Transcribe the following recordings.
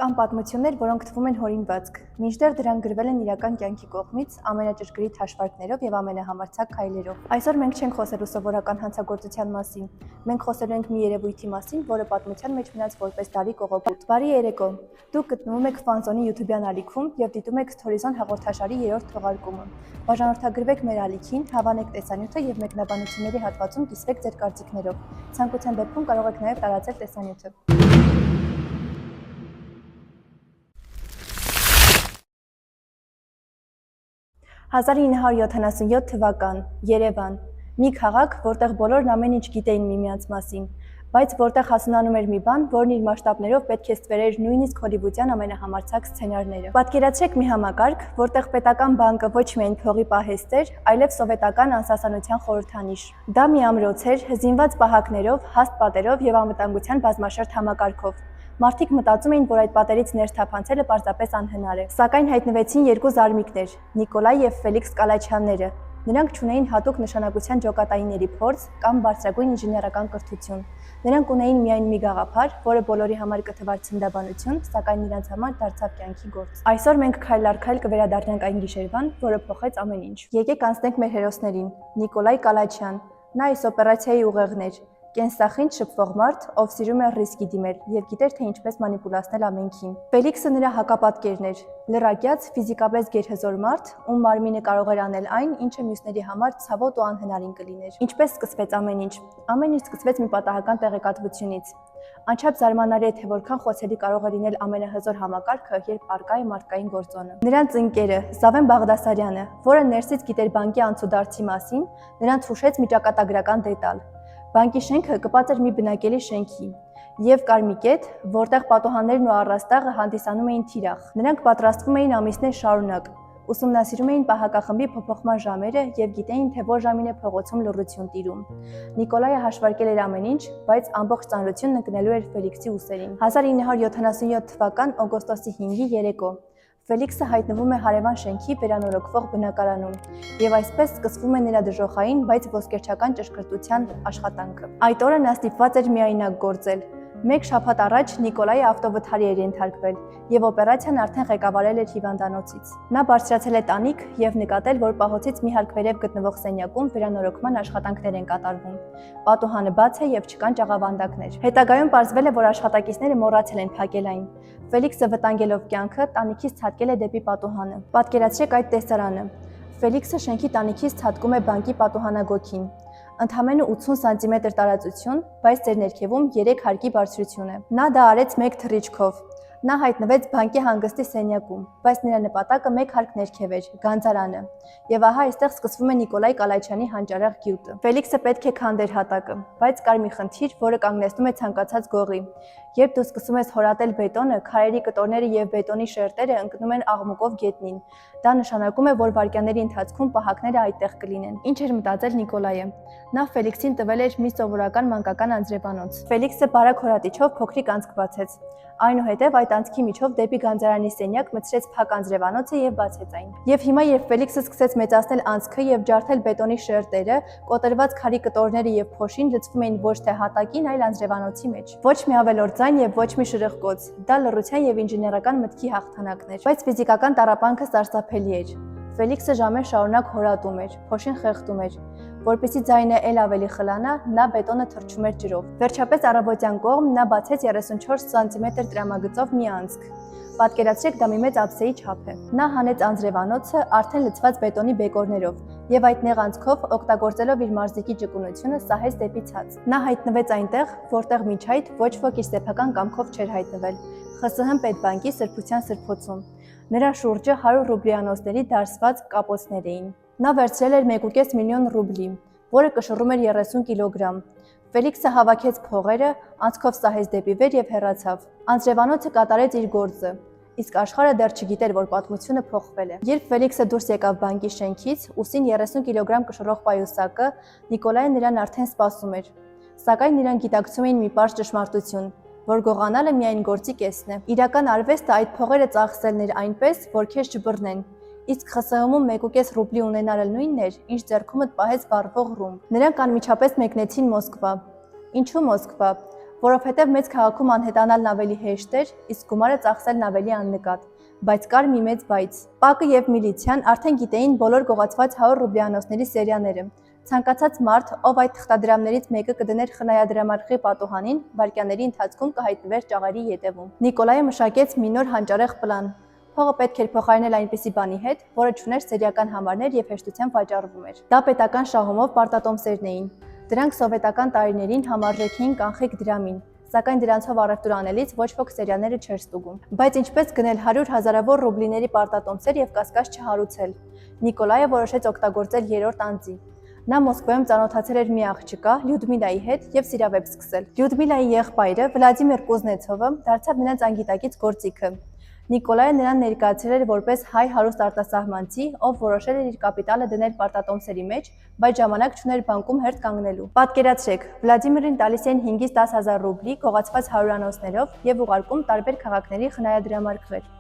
Կան պատմություններ, որոնք թվում են հորինվածք, մինչդեռ դրանք գրվել են իրական կյանքի կողմից ամենաճշգրիտ հաշվարկներով եւ ամենահամարձակ քայլերով։ Այսօր մենք չենք խոսելու սովորական հանցագործության մասին։ Մենք խոսելու ենք մի երևույթի մասին, որը պատմության մեջ մնաց որպես դարի կողոպուտ։ Բարի երեկո։ Դուք գտնվում եք Ֆանզոնի YouTube-յան ալիքում եւ դիտում եք Storyzone հաղորդաշարի 3-րդ թողարկումը։ Բաժանորդագրվեք մեր ալիքին, հավանեք տեսանյութը եւ մեկնաբանությունների հատվածում կիսվեք ձեր կարծիքներով։ Ցանկության դեպքում կարող եք նաեւ տարածել տեսանյութը։ 1977 թվական, Երևան, մի քաղաք, որտեղ բոլորն ամեն ինչ գիտեին միմյանց մասին, բայց որտեղ հասունանում էր մի բան, որն իր մասշտաբներով պետք է ստվերեր նույնիսկ հոլիվուդյան ամենահամարձակ սցենարները։ Պատկերացրեք մի համակարգ, որտեղ պետական բանկը ոչ միայն փողի պահեստ էր, այլև սովետական անսասանության խորհրդանիշ։ Դա մի ամրոց էր, զինված պահակներով, հաստ պատերով եւ անվտանգության բազմաշերտ համակարգով։ Մարդիկ մտածում էին, որ այդ պատերից ներս թափանցելը պարզապես անհնար է։ Սակայն հայտնվեցին երկու զարմիկներ՝ Նիկոլայ եւ Ֆելիքս Կալաչյանները։ Նրանք ունեին հատուկ նշանակության ջոկատայինների փորձ կամ բարձրագույն ինժեներական կրթություն։ Նրանք ունեին միայն մի գաղափար, որը բոլորի համար կթվար ցնդաբանություն, սակայն նրանց համար դարձավ կյանքի գործ։ Այսօր մենք քայլ առ քայլ կվերադառնանք այն գիշերվան, որը փոխեց ամեն ինչ։ Եկեք անցնենք մեր հերոսներին։ Նիկոլայ Կալաչյան։ Նա այս օպերացիայի ուղեղն էր։ Կենսախինդ շփվող մարդ, ով սիրում էր ռիսկի դիմել եւ գիտեր, թե ինչպես մանիպուլացնել ամենքին։ Ֆելիքսը նրա հակապատկերն էր, լրակյաց, ֆիզիկապես գերհզոր մարդ, ում մարմինը կարող էր անել այն, ինչը մյուսների համար ցավոտ ու անհնարին կլիներ։ Ինչպես սկսվեց ամեն ինչ։ Ամեն ինչ սկսվեց մի պատահական տեղեկատվությունից։ Անչափ զարմանալի է, թե որքան խոցելի կարող է լինել ամենահզոր համակարգը, երբ արկա է մարդկային գործոնը։ Նրանց ընկերը Զավեն Բաղդասարյանը, որը ներսից գիտեր բանկի անցուդարձի մասին, նրանց հուշեց մի ճակատագրական դետալ։ Բանկի շենքը կպած էր մի բնակելի շենքի եւ կար մի կետ, որտեղ պատոհաններն ու առաստաղը հանդիսանում էին թիրախ։ Նրանք պատրաստվում էին ամիսներ շարունակ, ուսումնասիրում էին պահակախմբի փոփոխման ժամերը եւ գիտեին, թե որ ժամին է փողոցում լռություն տիրում։ Նիկոլայը հաշվարկել էր ամեն ինչ, բայց ամբողջ ծանրությունն ընկնելու էր Ֆելիքսի ուսերին։ 1977 թվական օգոստոսի 5-ի երեկո Ֆելիքսը հայտնվում է հարևան շենքի վերանորոգվող բնակարանում եւ այսպես սկսվում է նրա դժոխային, բայց ոսկերչական ճշգրտության աշխատանքը։ Այդ օրը նա ստիպված էր միայնակ գործել։ Մեկ շաբաթ առաջ Նիկոլայը ավտովթարի էր ենթարկվել եւ օպերացիան արդեն ղեկավարել էր հիվանդանոցից։ Նա բարձրացել է տանիք եւ նկատել, որ պահոցից մի հարկ վերև գտնվող սենյակում վերանորոգման աշխատանքներ են կատարվում։ Պատուհանը բաց է եւ չկան ճաղավանդակներ։ Հետագայում պարզվել է, որ աշխատակիցները մոռացել են փակել այն։ Ֆելիքսը վտանգելով կյանքը տանիքից ցատկել է դեպի պատուհանը։ Պատկերացրեք այդ տեսարանը։ Ֆելիքսը շենքի տանիքից ցատկում է բանկի պատուհանագոգին։ Ընդամենը 80 սանտիմետր տարածություն, բայց ձեր ներքևում 3 հարկի բարձրություն է։ Նա դա արեց մեկ թռիչքով։ Նա հայտնվեց բանկի հանգստի սենյակում, բայց նրա նպատակը մեկ հարկ ներքև էր՝ գանձարանը։ Եվ ահա այստեղ սկսվում է Նիկոլայ Կալաչյանի հանճարեղ գյուտը։ Ֆելիքսը պետք է քանդեր հատակը, բայց կար մի խնդիր, որը կանգնեցնում է ցանկացած գողի։ Երբ դու սկսում ես հորատել բետոնը, քարերի կտորները եւ բետոնի շերտերը ընկնում են աղմուկով գետնին։ Դա նշանակում է, որ վայրկյանների ընթացքում պահակները այդտեղ կլինեն։ Ինչ էր մտածել Նիկոլայը։ Նա Ֆելիքսին տվել էր մի սովորական մանկական անձրևանոց։ Ֆելիքսը բարակ հորատիչով փոքրիկ անցք բացեց։ Այնուհետև այդ անցքի միջով դեպի գանձարանի սենյակ մտցրեց փակ անձրևանոցը եւ բացեց այն։ Եվ հիմա, երբ Ֆելիքսը սկսեց մեծացնել անցքը եւ ջարդել բետոնի շերտերը, կոտրված քարի կտորները եւ փոշին լցվում էին ոչ թե հատակին, այլ անձրևանոցի մեջ։ Ոչ մի ավելորդ ձայն եւ ոչ մի շրխկոց։ Դա լռության եւ ինժեներական մտքի հաղթանակն էր, բայց ֆիզիկական տառապանքը սարսափելի էր։ Ֆելիքսը ժամեր շարունակ հորատում էր, փոշին խեղդում էր։ Որպեսզի ձայնը էլ ավելի խլանա, նա բետոնը թռչում էր ջրով։ Վերջապես առավոտյան կողմ նա բացեց 34 սանտիմետր տրամագծով մի անցք։ Պատկերացրեք, դա մի մեծ ափսեի չափ է։ Նա հանեց անձրևանոցը արդեն լցված բետոնի բեկորներով եւ այդ նեղ անցքով, օգտագործելով իր մարզիկի ճկունությունը, սահեց դեպի ցած։ Նա հայտնվեց այնտեղ, որտեղ մինչ այդ ոչ ոք իր սեփական կամքով չէր հայտնվել՝ ԽՍՀՄ պետբանկի սրբության սրբոցում։ Նրա շուրջը 100 ռուբլիանոցների դարսված կապոցներ էին։ Նա վերցրել էր 1.5 միլիոն ռուբլի, որը կշռում էր 30 կիլոգրամ։ Ֆելիքսը հավաքեց փողերը, անցքով սահեց դեպի վեր եւ հեռացավ։ Անձրևանոցը կատարեց իր գործը, իսկ աշխարհը դեռ չգիտեր, որ պատմությունը փոխվել է։ Երբ Ֆելիքսը դուրս եկավ բանկի շենքից, ուսին 30 կիլոգրամ կշռող պայուսակը, Նիկոլայը նրան արդեն սպասում էր։ Սակայն նրանք գիտակցում էին մի պարզ ճշմարտություն, որ գողանալը միայն գործի կեսն է։ Իրական արվեստը այդ փողերը ծախսելն էր այնպես, որ քեզ չբռնեն։ Իսկ ԽՍՀՄ-ում 1.5 ռուբլի ունենալը նույնն էր, ինչ ձեռքումդ պահես վառվող ռումբ։ Նրանք անմիջապես մեկնեցին Մոսկվա։ Ինչու Մոսկվա։ Որովհետև մեծ քաղաքում անհետանալն ավելի հեշտ էր, իսկ գումարը ծախսելն ավելի աննկատ, բայց կար մի մեծ բայց։ Պակը եւ միլիցիան արդեն գիտեին բոլոր գողացված 100 ռուբլյանոցների սերիաները։ Ցանկացած մարդ, ով այդ թղթադրամներից մեկը կդներ խնայադրամարկղի պատուհանին, վայրկյանների ընթացքում կհայտնվեր ճաղերի ետևում։ Նիկոլայը մշակեց մի նոր հանճարեղ պլան։ Փողը պետք էր փոխարինել այնպիսի բանի հետ, որը չուներ սերիական համարներ եւ հեշտությամբ վաճառվում էր։ Դա պետական շահումով պարտատոմսերն էին։ Դրանք սովետական տարիներին համարժեք էին կանխիկ դրամին, սակայն դրանցով առևտուր անելիս ոչ ոք սերիաները չէր ստուգում։ Բայց ինչպես գնել 100 հազարավոր ռուբլիների պարտատոմսեր եւ կասկած չհարուցել։ Նիկոլայը որոշեց օգտագործել երրորդ անձի։ Նա Մոսկվայում ծանոթացել էր մի աղջկա Լյուդմիլայի հետ եւ սիրավեպ սկսել։ Լյուդմիլայի եղբայրը Վլադիմիր Կուզնեցովը դարձավ նրանց անգիտակից գործիքը։ Նիկոլայը նրան ներկայացրել էր որպես հայ հարուստ արտասահմանցի, ով որոշել էր իր կապիտալը դնել պարտատոմսերի մեջ, բայց ժամանակ չուներ բանկում հերթ կանգնելու։ Պատկերացրեք, Վլադիմիրին տալիս էին 5-ից 10 հազար ռուբլի գողացված հարյուրանոցներով եւ ուղարկում տարբեր քաղաքների խնայադրամարկղեր։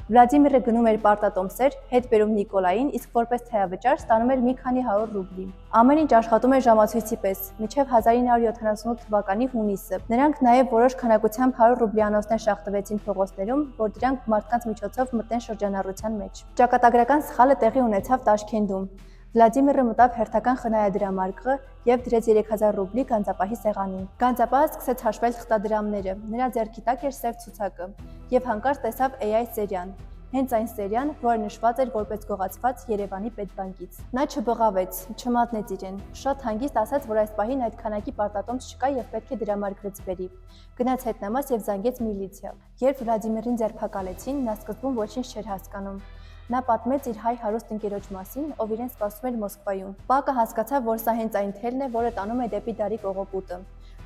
Վլադիմիրը գնում էր պարտատոմսեր, հետ բերում Նիկոլային, իսկ որպես թեյավճար ստանում էր մի քանի 100 ռուբլի։ Ամեն ինչ աշխատում էր ժամացույցի պես, մինչև 1978 թվականի հունիսը։ Նրանք նաև որոշ քանակությամբ 100 ռուբլյանոցներ շախտվեցին փողոցներում, որ դրանք մարդկանց միջոցով մտնեն շրջանառության մեջ։ Ճակատագրական սխալը տեղի ունեցավ Տաշքենտում։ Վլադիմիրը մտավ հերթական խնայադրամարկղը եւ դրեց 3000 ռուբլի գանձապահի սեղանին։ Գանձապահը սկսեց հաշվել թղթադրամները։ Նրա ձեռքի տակ էր սև ցուցակը եւ հանկարծ տեսավ AI սերիան։ Հենց այն սերիան, որը նշված էր որպես գողացված Երևանի պետբանկից։ Նա չբղավեց, չմատնեց իրեն։ Շատ հանգիստ ասաց, որ այս պահին այդ քանակի պարտատոմս չկա եւ պետք է դրամարկղից բերի։ Գնաց հետնամաս եւ զանգեց միլիցիա։ Երբ Վլադիմիրին ձերբակալեցին, նա սկզբում ոչինչ չէր հասկանում։ Նա պատմեց իր հայ հարուստ ընկերոջ մասին, ով իրեն սպասում էր Մոսկվայում։ Պակը հասկացավ, որ սա հենց այն թելն է, որը տանում է դեպի Դարի կողոպուտը։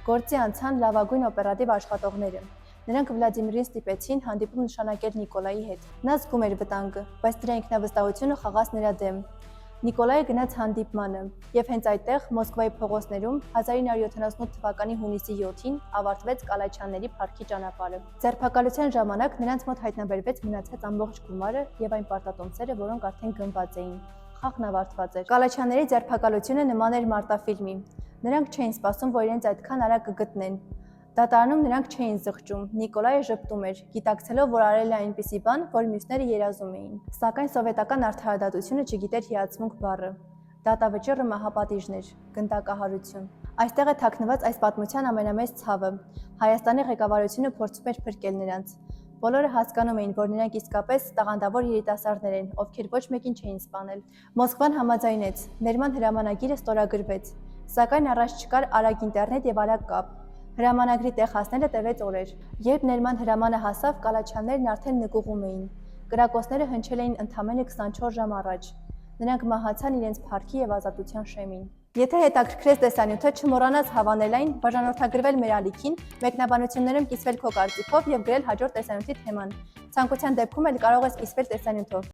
Գործի անցան լավագույն օպերատիվ աշխատողները։ Նրանք Վլադիմիրին ստիպեցին հանդիպում նշանակել Նիկոլայի հետ։ Նա զգում էր վտանգը, բայց դրա ինքնավստահությունը խաղաց նրա դեմ։ Նիկոլայը գնաց հանդիպմանը, եւ հենց այդտեղ Մոսկվայի փողոցներում 1978 թվականի հունիսի 7-ին ավարտվեց Կալաչյանների փառքի ճանապարհը։ Ձերբակալության ժամանակ նրանց մոտ հայտնաբերվեց մնացած ամբողջ գումարը եւ այն պարտատոմսերը, որոնք արդեն գնված էին։ Խաղն ավարտված էր։ Կալաչյանների ձերբակալությունը նման էր մարտաֆիլմի։ Նրանք չէին սպասում, որ իրենց այդքան արագ կգտնեն։ Դատարանում նրանք չէին զղջում, Նիկոլայը ժպտում էր, գիտակցելով, որ արել է այնպիսի բան, որ մյուսները երազում էին։ Սակայն սովետական արդարադատությունը չգիտեր հիացմունք բառը։ Դատավճիռը մահապատիժն էր, գնդակահարություն։ Այստեղ է թաքնված այս պատմության ամենամեծ ցավը։ Հայաստանի ղեկավարությունը փորձում էր փրկել նրանց։ Բոլորը հասկանում էին, որ նրանք իսկապես տաղանդավոր երիտասարդներ են, ովքեր ոչ մեկին չէին սպանել։ Մոսկվան համաձայնեց, ներման հրամանագիրը ստորագրվեց, սակայն առաջ չկար արագ ինտերնետ եւ արագ կապ։ Հրամանագրի տեղ հասնելը տևեց օրեր։ Երբ ներման հրամանը հասավ, կալաչյաններն արդեն նկուղում էին։ Կրակոցները հնչել էին ընդամենը 24 ժամ առաջ։ Նրանք մահացան իրենց փառքի եւ ազատության շեմին։ Եթե հետաքրքրեց տեսանյութը, չմոռանաս հավանել այն, բաժանորդագրվել մեր ալիքին, մեկնաբանություններում կիսվել քո կարծիքով եւ գրել հաջորդ տեսանյութի թեման։ Ցանկության դեպքում էլ կարող ես կիսվել տեսանյութով։